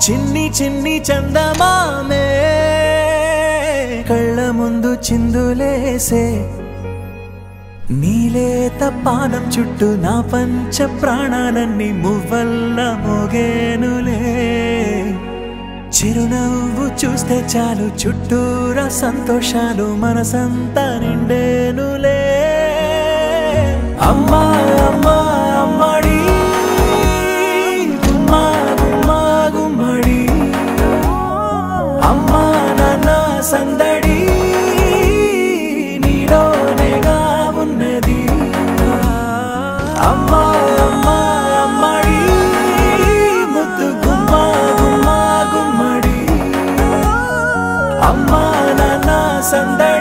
చిన్ని చిన్ని చందమామే కళ్ళ ముందు చిందులేసే నీలేత పానం చుట్టూ నా పంచ ప్రాణాలన్నీ మువ్వల్ల మోగేనులే చిరునవ్వు చూస్తే చాలు చుట్టూరా సంతోషాలు మనసంతా నిండేనులే అమ్మా అమ్మా అమ్మడి గుమ్మా గుమ్మా గుమ్మడి అమ్మా నాన్న సందడి నీలోనేగా ఉన్నది అమ్మా అమ్మా అమ్మడి ముద్దు గుమ్మా గుమ్మా గుమ్మడి అమ్మా నాన్న సందడి